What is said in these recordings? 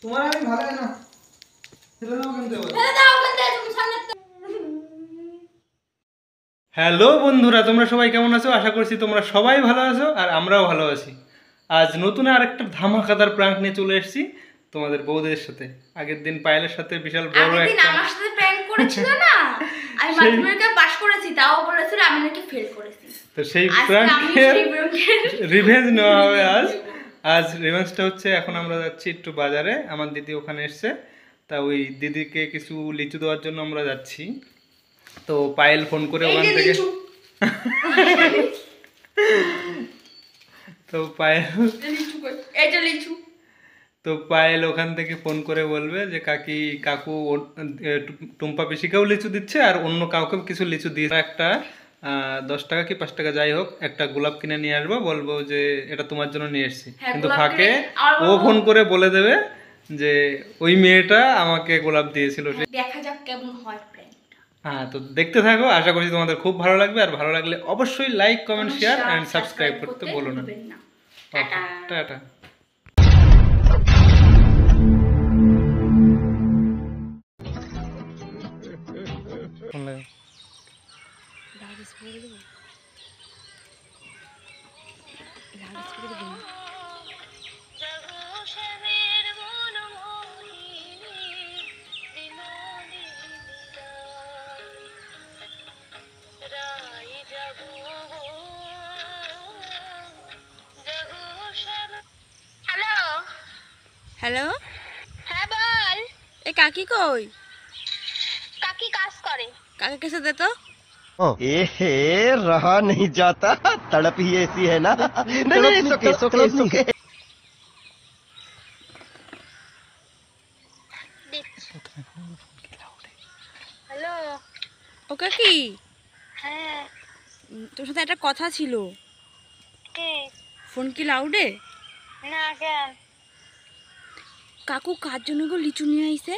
তোমার আমি ভালো না ফেলে দাও কিন্তু তুমি সামনে। হ্যালো বন্ধুরা, তোমরা সবাই কেমন আছো? আশা করছি তোমরা সবাই ভালো আছো আর আমরাও ভালো আছি। আজ নতুন আরেকটা ধামাকাদার প্র্যাঙ্ক নিয়ে চলে এসেছি তোমাদের বউদের সাথে। আগের দিন পায়েলের সাথে বিশাল বড় একটা আমার সাথে প্র্যাঙ্ক করেছিল না, আমি মাধ্যমিকে পাস করেছি, তাও বলেছিল আমি নাকি ফেল করেছি। তো সেই প্র্যাঙ্কের রিভেঞ্জ নেওয়া হবে আজ। আজ রিভেঞ্জটা হচ্ছে, এখন আমরা যাচ্ছি একটু বাজারে, আমার দিদি ওখানে এসছে, তা ওই দিদিকে কিছু লিচু দেওয়ার জন্য আমরা যাচ্ছি। তো পায়েল ফোন করে ওখান থেকে তো পায়েল ওখান থেকে ফোন করে বলবে যে কাকু টুম্পা পিসিকেও লিচু দিচ্ছে আর অন্য কাউকে কিছু লিচু দিয়ে একটা 10 টাকা কি 5 টাকা যাই হোক একটা গোলাপ কিনে নিয়ে আসবো, বলবো যে এটা তোমার জন্য নিয়ে এসেছি। কিন্তু ফাঁকে ও ফোন করে বলে দেবে যে ওই মেয়েটা আমাকে গোলাপ দিয়েছিল। দেখা যাক কেমন হয়। হ্যাঁ, তো দেখতে থাকো, আশা করছি তোমাদের খুব ভালো লাগবে। আর ভালো লাগলে অবশ্যই like, comment, share and subscribe করতে ভুলো না। টাটা। হ্যালো, হ্যাঁ বল। এ কাকি কই? কাকি কাজ করে। কাকে कैसे दे तो? ए रहा नहीं जाता, तड़प ही ऐसी है ना। नहीं सुके হ্যালো, ও কাকি। হ্যাঁ, তোর সাথে একটা কথা ছিল। কি? ফোন কি লাউডে? না, কেন? কাকু কার জন্য গো লিচু নিয়ে আইছে?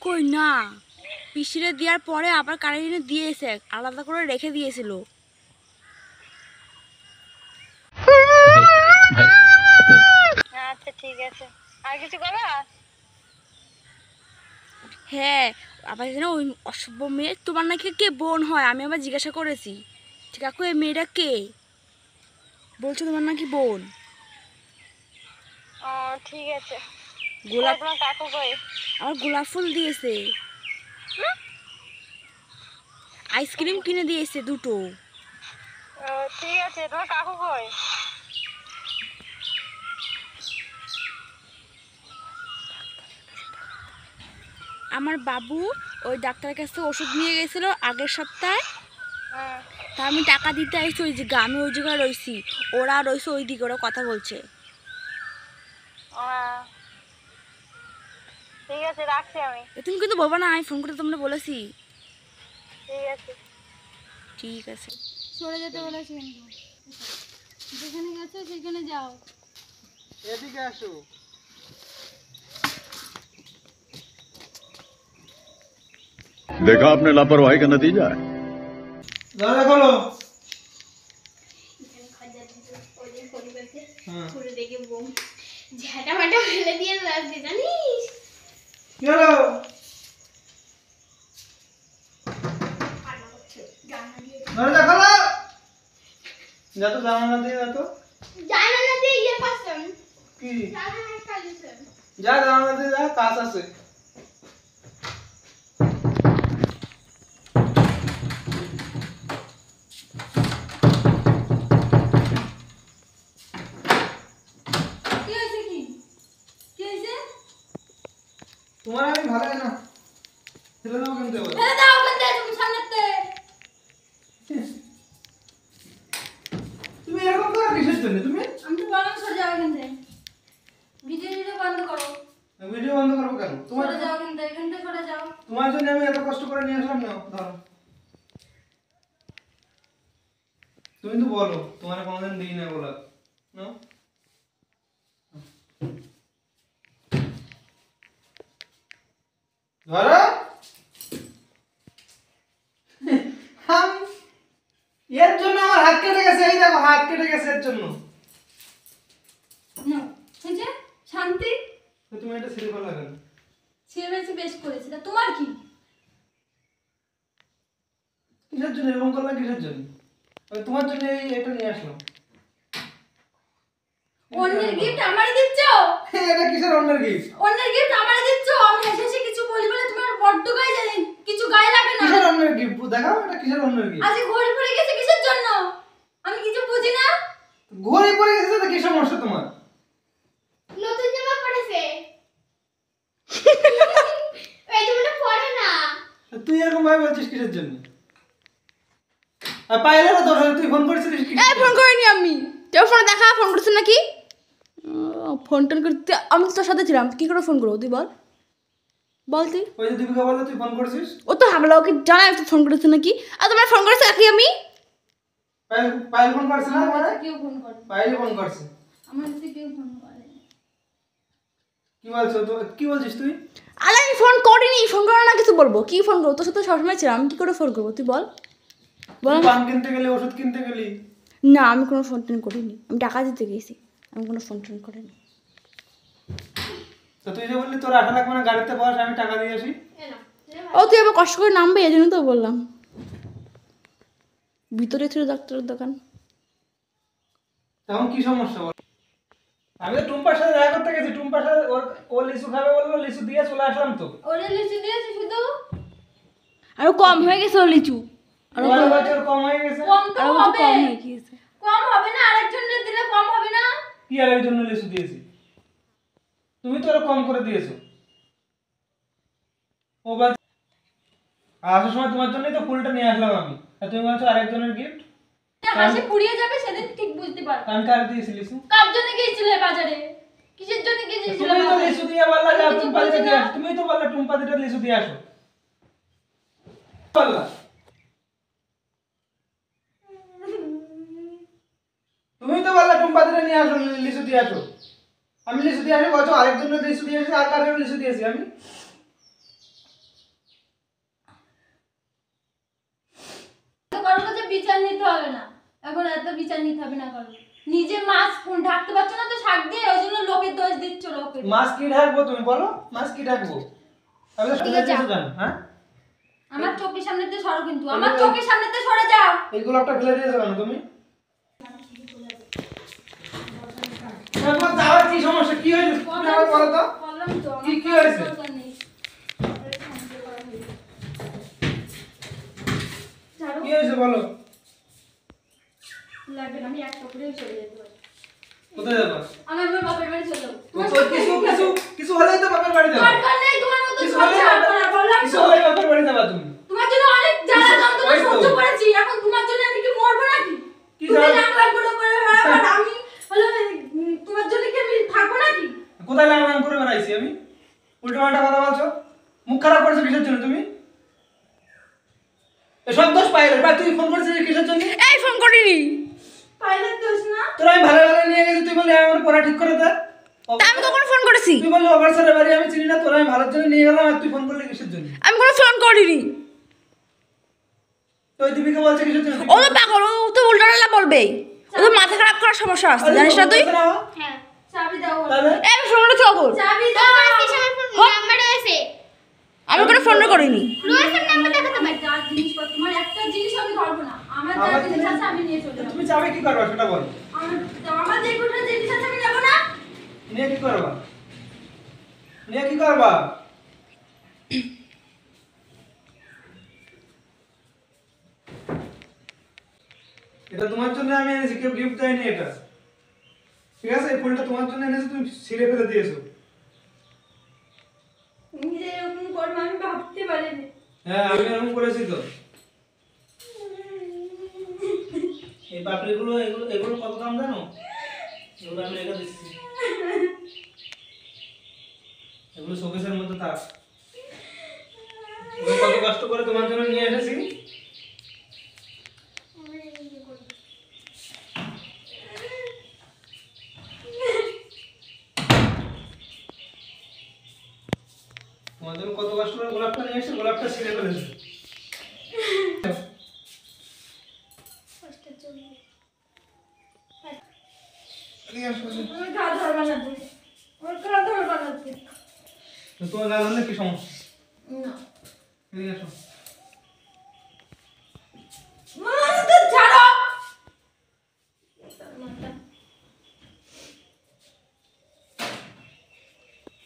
কই না, পিসিরে দেওয়ার পরে আবার কারে এনে দিয়েছে, আলাদা করে রেখে দিয়েছিল। আচ্ছা ঠিক আছে, আর কিছু বলো? হ্যাঁ, আবার যেন ওই অসভ্য মেয়ে তোমার নাকি কে বোন হয়, আমি আবার জিজ্ঞাসা করেছি কাকু এই মেয়েটা কে, বলছো তোমার নাকি বোন। ও ঠিক আছে। গোলাপ কাকু কই? আমার গোলাপ ফুল দিয়েছে, আইসক্রিম কিনে দিয়েছে দুটো। ঠিক আছে, তোমার কাকু কই? আমার বাবু ওই ডাক্তারের কাছে ওষুধ নিয়ে গেছিল আগের সপ্তাহে, তা আমি টাকা দিতে আসছি ওই জায়গা, আমি ওই জায়গায় রয়েছি, ওরা রয়েছে ওই দিকে, ওরা কথা বলছে। ঠিক আছে, রাখছি আমি। তুমি কিন্তু বলবা না, আমি ফোন করে তোমরা বলেছি। ঠিক আছে ঠিক আছে। সরে যেতে বলেছি, যেখানে গেছো সেখানে যাও। এদিকে আসো। देखा आपने लापरवाही का नतीजा है। দাদা বলো। জানালা দিয়ে যা তো। জানালা দিয়ে ইয়ে পাচ্ছেন কি? জানালা কাজ আছে। যা জানালা দিয়ে যা, কাজ আছে। কি হয়েছে? কি কি হয়েছে? তোমার আমি ভালো না ফেলে দাও কিন্তু এবার। ফেলে দাও কিন্তু তুমি সামনেতে। তুমি এরকম করো কিসের জন্য? তুমি আমি তো বললাম সরে যাও এখান থেকে, ভিডিও বন্ধ করো। ভিডিও বন্ধ করবো কেন? তোমার সরে যাও এখান থেকে সরে যাও। তোমার জন্য আমি এত কষ্ট করে নিয়ে আসলাম না। ধরো, তুমি তো বলো তোমার কোনোদিন দিই না গোলাপ না। ধরো, এর জন্য আমার হাত কেটে গেছে, এই দেখো হাত কেটে গেছে এর জন্য। শান্তি। তো তুমি এটা ছিঁড়ে ফেলা কেন? ছিঁড়ে ফেলেছি, বেশ করেছি। তা তোমার কি? কিসের জন্য এরকম করলা? কিসের জন্য? আমি তোমার জন্য এটা নিয়ে আসলাম। অন্যের গিফট আমারই দিচ্ছ? এটা কিসের অন্যের গিফট? অন্যের গিফট আমারই দিচ্ছ? আমি এসে কিছু বলি বলে তোমার বড্ড গায়ে জানি, কিছু গায়ে লাগে না। কিসের অন্যের গিফট দেখাও, এটা কিসের অন্যের গিফট? আজ ঘড়ি পড়ে গেছে কিসের জন্য? আমি কিছু বুঝি না। ঘড়ি পরে গেছে তো কি সমস্যা তোমার? নতুন জামা পড়েছে। এই জামাটা পরে না। তুই এরকম ভাবে বলছিস কিসের জন্য? আর পাইলেরও দোষ আছে, তুই ফোন করেছিলিস কি? এই ফোন করিনি আমি। তুই ফোন দেখা, ফোন করছিস নাকি? ফোন টোন করতে আমি তো তোর সাথে ছিলাম, কি করে ফোন করবো তুই বল? বল তুই। ওই যে দীপিকা বললো তুই ফোন করেছিস। ও তো হামলা, ওকে জানাই তুই ফোন করেছিস নাকি? আর তোমার ফোন করেছে নাকি আমি? পাইল ফোন করছে না? আমার কাছে কেউ ফোন করে। পাইল ফোন করছে। আমার কাছে কেউ ফোন করে। কি বলছো তো? কি বলছিস তুই? আরে আমি ফোন করিনি, ফোন করো না কিছু বলবো? কি ফোন করবো? তোর সাথে সবসময় ছিলাম, আমি কি করে ফোন করবো তুই বল? বল। পান কিনতে গেলি, ওষুধ কিনতে গেলি। না, আমি কোনো ফোন টোন করিনি, আমি টাকা দিতে গেছি, আমি কোনো ফোন টোন করিনি। তো তুই যে বললি তোর 8 লাখ মানে গাড়িতে বস, আমি টাকা দিয়ে আসি। ও তুই এবার কষ্ট করে নামবে, এই জন্য তো বললাম। ভিতরে ছিল ডাক্তারের দোকান। তখন কি সমস্যা বল? আমি তো টুম্পার সাথে দেখা করতে গেছি, টুম্পার সাথে ও লিচু খাবে বললো, লিচু দিয়ে চলে আসলাম তো। ওরে লিচু দিয়েছি শুধু। আরো কম হয়ে গেছে ওর লিচু, আরো ওর বছর কম হয়ে গেছে। কম তো আরো হবে। কম হয়ে গিয়েছে। কম হবে না, আরেকজনের দিলে কম হবে না? কি আর এর জন্য লিচু দিয়েছি? তুমি তো আরো কম করে দিয়েছো। ও বল আসার সময় তোমার জন্যই তো ফুলটা নিয়ে আসলাম আমি, আর তুমি বলছো আরেকজনের গিফট। হাসি পুড়িয়ে যাবে সেদিন ঠিক বুঝতে পারবে। আমি কার দিয়েছি লিচু? কার জন্য গিয়েছিলে বাজারে? কিসের জন্য গিয়েছিলে তুমি তো বাজারে? লিচু দিয়ে বললা যে আমি কিছু টুম্পা বলছি দিতে না। দিয়ে তুমি তো বললা টুম্পা দিতে লিচু দিয়ে আসো বললা। তুমি তো বললা টুম্পা দিতে নিয়ে আসো, লিচু দিয়ে আসো। আমি লিচু দিয়ে আসি বলছো আরেকজনের লিচু দিয়ে আসি, আর কারোর লিচু দিয়েছি আমি? তো কারোর কাছে বিচার নিতে হবে না, এখন এত বিচার নিতে হবে না কারোর। নিজে মাছ ঢাকতে পারছো না তো শাক দিয়ে, ওই জন্য লোকের দোষ দিচ্ছ। লোকের মাছ কি ঢাকবো তুমি বলো? মাছ কি ঢাকবো? আমি তো শুনে দিয়েছি জানো, হ্যাঁ? আমার চোখের সামনে দিয়ে সরো, কিন্তু আমার চোখের সামনে দিয়ে সরে যাও। এই গোলাপটা ফেলে দিয়েছো কেন তুমি? তোমার যাওয়ার কি সমস্যা? কি হয়েছে তুমি আমাকে বলো তো? বললাম তো কি আমার কি হয়েছে? দরকার নেই। ঝাড়ু কি হয়েছে বলো? লাগবে না, আমি একটা করেও চলে যেতে পারি। কোথায় যাবা? আমি আমার বাপের বাড়ি চলে যাবো। তোমার তো কিছু হলেই তো বাপের বাড়ি যাবা। দরকার নেই তোমার মতো কিছু সহ্য হলেই করা, বললাম কিছু তো। হলেই বাপের বাড়ি যাবা তুমি। তোমার জন্য অনেক জ্বালা যন্ত্রণা ওই তো। সহ্য করেছি, এখন তোমার জন্য আমি কি মরবো নাকি? কি তুমি জ্বালা- লাখ লাখ করে বেড়াও, আর আমি হলো তোমার জন্য কি আমি থাকবো নাকি? কোথায় লাগাম করে বেড়াইছি আমি? উল্টো পাল্টা কথা বলছো। মুখ খারাপ করছো কিসের জন্য তুমি? এসব দোষ পাইলে ভাই, তুই ফোন করছিস কিসের জন্য? এই ফোন করিনি। পাইলের দোষ না? তোরা আমি ভালো ভালো নিয়ে গেছি, তুই বললি আমার পড়া ঠিক করে দে। তা আমি কখন ফোন করেছি? তুই বললি অফারসারের বাড়ি আমি চিনি না, তোরা আমি ভালোর জন্য নিয়ে গেলাম, আর তুই ফোন করলি কিসের জন্য? আমি কোনো ফোন করিনি। তো ওই দীপিকা বলছে কিসের জন্য? ও তো পাগল, ও তো উল্টাপাল্টা বলবেই। ও তো মাথা খারাপ করার সমস্যা আছে, জানিস না তুই? হ্যাঁ, চাবি দাও। তাহলে এই আমি ফোন করেছি ওকে। চাবি দাও। নাম্বার আছে। আমি কোনো ফোন করিনি। রয়েছে নাম্বার দেখাতে পারি। যার জিনিসপত্র, তোমার একটা জিনিস আমি ধরবো না। আমার যা আমার জিনিস আছে আমি নিয়ে চলে যাবো। তুমি যাবে কি করবা সেটা বল। আমার যে কোটা জিনিস আছে আমি নেবো না। নিয়ে কি করবা? নিয়ে কি করবা? এটা তোমার জন্য আমি এনেছি, কেউ গিফট দেয়নি এটা। ঠিক আছে, এই ফুলটা তোমার জন্য এনেছি, তুমি ছিঁড়ে ফেলে দিয়েছো। তুমি যে এরকম করবে আমি ভাবতে পারিনি। হ্যাঁ, আমি এরকম করেছি তো। এই পাপড়িগুলো এগুলো কত দাম জানো? এগুলো আমি রেখে দিচ্ছি। এগুলো শোকেসের মধ্যে থাক। আমি কত কষ্ট করে তোমার জন্য নিয়ে এসেছি। তোমার জন্য কত কষ্ট করে গোলাপটা নিয়ে এসেছি, গোলাপটা ছিঁড়ে ফেলেছি। তুমি ঘা ধরবা না তুমি। আমার কাঁধ ধরে বানাচ্ছে তো তোমার গাল হলে কি সমস্যা? না এদিকে আসো। মামা তো ছাড়ো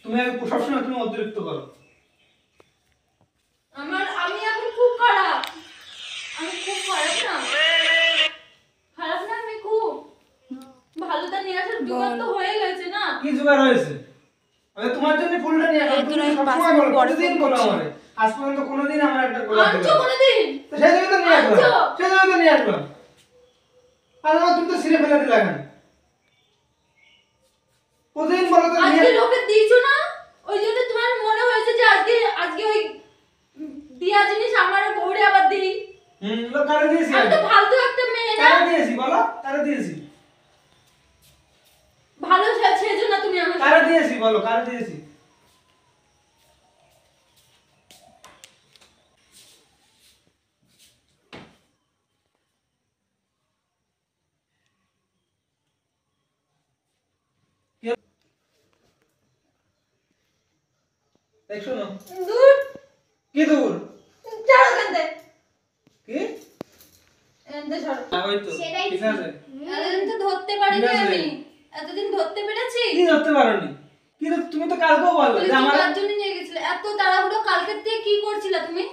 তুমি সবসময় তুমি অতিরিক্ত করো। আমি এখন খুব খারাপ, আমি খুব খারাপ না, খারাপ না আমি খুব ভালোটা নিয়ে আসার জোগাড় তো হয়ে গেছে না। কি জোগাড় হয়েছে? আমি তোমার জন্য ফুলটা নিয়ে আসলাম, তুমি সবসময় বলো, প্রতিদিন বলো আমারে। আজ পর্যন্ত কোনোদিন আমার একটা গোলাপ দিলে আনছো কোনোদিন? তো সেই জন্য তো নিয়ে আসলাম, আনছো? সেই জন্য তো নিয়ে আসলাম। আর আমার তুমি তো ছিঁড়ে ফেলে দিলে এখন। প্রতিদিন বলো তো আজকে নিয়ে লোকে দিয়েছো না, ওই জন্য তোমার মনে হয়েছে যে আজকে ওই দিয়া জিনিস আমার বউরে আবার দিই। লোক কারে দিয়েছি? আমি তো ফালতু একটা মেয়ে না, কারে দিয়েছি বলো? কারে দিয়েছি? ভালো সেজো না তুমি আমার কারে দিয়েছি বলো? কারে দিয়েছি? দেখছো না? দূর কি দূর? ছাড়ো কান্দে, কি? এনতে ছাড়ো। ওই তো, ঠিক আছে। এতদিন তো ধরতে পারিনি ঠিক আছে। আমি, এতদিন ধরতে পেরেছি। কি ধরতে পারোনি? কি তুমি তো কালকেও বললে যে আমার তার জন্য নিয়ে গেছিলে, এত তাড়াহুড়ো কালকের থেকে কি করছিলা তুমি?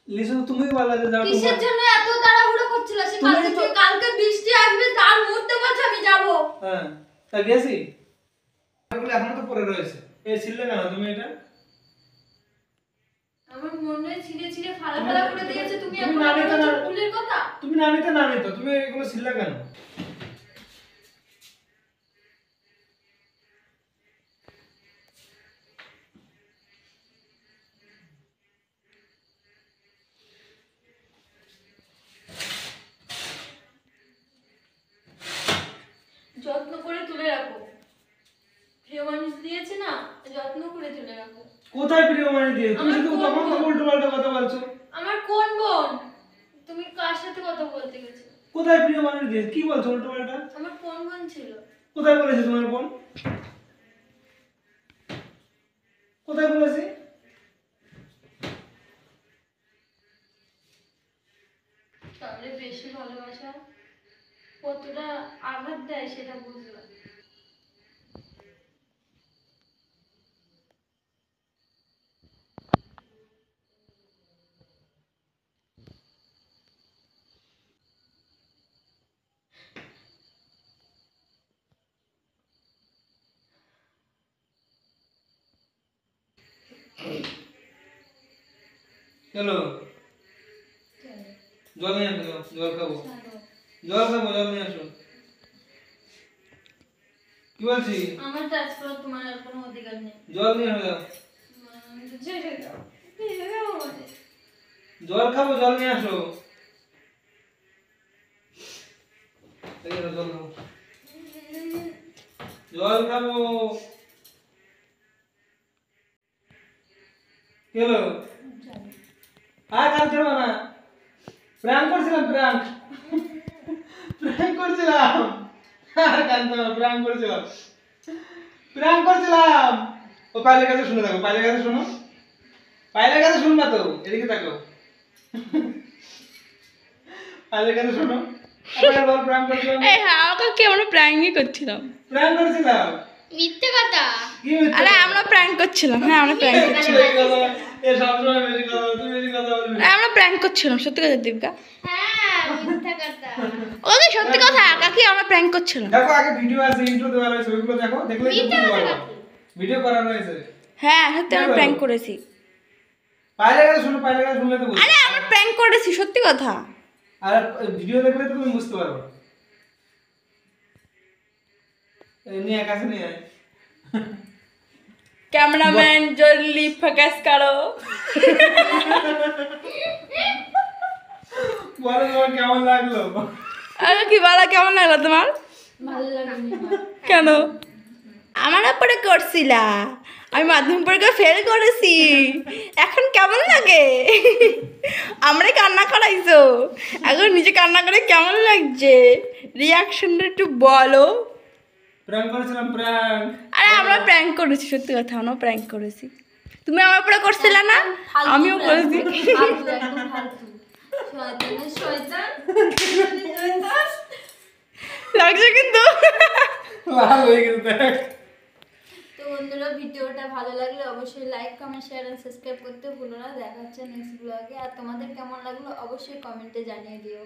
লিসু তুমি বললে যে যাও কিসের জন্য এত তাড়াহুড়ো করছিলা? সে তুমি কালকে তো- থেকে কালকে বৃষ্টি আসবে তার মুহূর্তে বলছো আমি যাব। হ্যাঁ, তা গেছি। এগুলো এখনো তো পড়ে রয়েছে। এই ছিলে কেন তুমি এটা? আমার মনে ছিঁড়ে ছিঁড়ে ফালা তুমি- ফালা করে দিয়েছে, তুমি তুমি এখন না নিতে বলছো না- ফুলের কথা? তুমি না নিতে তুমি এগুলো ছিলে কেন? যত্ন করে তুলে রাখো, প্রিয় মানুষ দিয়েছে না, যত্ন করে তুলে রাখো। কোথায় প্রিয় মানে দিয়ে? তুমি আমার শুধু কোন তখন তো বোন? উল্টো পাল্টা কথা বলছো। আমার কোন বোন? তুমি কার সাথে কথা বলতে গেছো? কোথায় প্রিয় মানুষ দিয়ে? কি বলছো উল্টো পাল্টা? আমার কোন বোন ছিল? কোথায় বলেছে তোমার বোন? কোথায় বলেছে? তাহলে বেশি ভালোবাসা কতটা আঘাত দেয় সেটা বুঝলাম। চলো জল নিয়ে আসো, জল খাবো, জল নিয়ে আসো। কি বলছি? আমার টাচ করার তোমার আর কোনো অধিকার নেই। জল নিয়ে আসো, ছেড়ে দাও, ছেড়ে দাও আমাকে। জল খাবো, জল নিয়ে আসো। এই নাও, জল খাবো, জল খাবো। কি হলো? আর কাঁদতে হবে না। প্র্যাঙ্ক করছিলাম, প্র্যাঙ্ক করছিলাম। আর কাঁদতে হবে, প্র্যাঙ্ক করছিলাম। ও পাইলের কাছে শুনে থাকো, পাইলের কাছে শোনো, পাইলের কাছে শুনবা তো, এদিকে থাকো। পাইলের কাছে শোনো। আবার বল প্র্যাঙ্ক করছিলাম। এই হ্যাঁ ওকে কি আমরা প্র্যাঙ্কই করছিলাম। প্র্যাঙ্ক করছিলাম। মিথ্যে কথা। কি মিথ্যে? আরে আমরা প্র্যাঙ্ক করছিলাম, হ্যাঁ আমরা প্র্যাঙ্ক করছিলাম। বেশি কথা বল। এ সবসময় বেশি কথা বল, তুমি বেশি কথা বলবি। আমরা প্র্যাঙ্ক করছিলাম, সত্যি কথা দীপিকা। হ্যাঁ মিথ্যে কথা। ওকে সত্যি কথা কাকি আমরা প্র্যাঙ্ক করছিলাম। দেখো আগে ভিডিও আছে, ইন্ট্রো দেওয়া রয়েছে, ওইগুলো দেখো, দেখলে বুঝতে পারবে। ভিডিও করা রয়েছে। হ্যাঁ সত্যি আমরা প্র্যাঙ্ক করেছি। পাইলের কাছে শুনো, পাইলের কাছে শুনলে তো বুঝবে। আরে আমরা প্র্যাঙ্ক করেছি সত্যি কথা। আর ভিডিও দেখলে তো তুমি বুঝতে পারবে। এই নিয়ে কাছে নিয়ে আয়। ক্যামেরাম্যান জলদি ফোকাস করো। বলো তোমার কেমন লাগলো? আরে কি বলা, কেমন লাগলো তোমার? ভালো লাগেনি আমার। কেন? আমার উপরে করছিলা, আমি মাধ্যমিক পরীক্ষা ফেল করেছি, এখন কেমন লাগে? আমরা কান্না করাইছো, এখন নিজে কান্না করে কেমন লাগছে? রিয়াকশনটা একটু বলো। প্র্যাঙ্ক করেছিলাম প্র্যাঙ্ক। আরে আমরা প্র্যাঙ্ক করেছি, সত্যি কথা, আমরা প্র্যাঙ্ক করেছি। তুমি আমার উপরে করছিলে না? আমিও করেছি। ফালতু, একদম ফালতু। শয়তানের শয়তান। লাগছে কিন্তু। লাল হয়ে গেছে দেখ। তো বন্ধুরা, ভিডিওটা ভালো লাগলে অবশ্যই like, comment, share and subscribe করতে ভুলো না। দেখা হচ্ছে নেক্সট ব্লগে। আর তোমাদের কেমন লাগলো অবশ্যই কমেন্টে জানিয়ে দিও।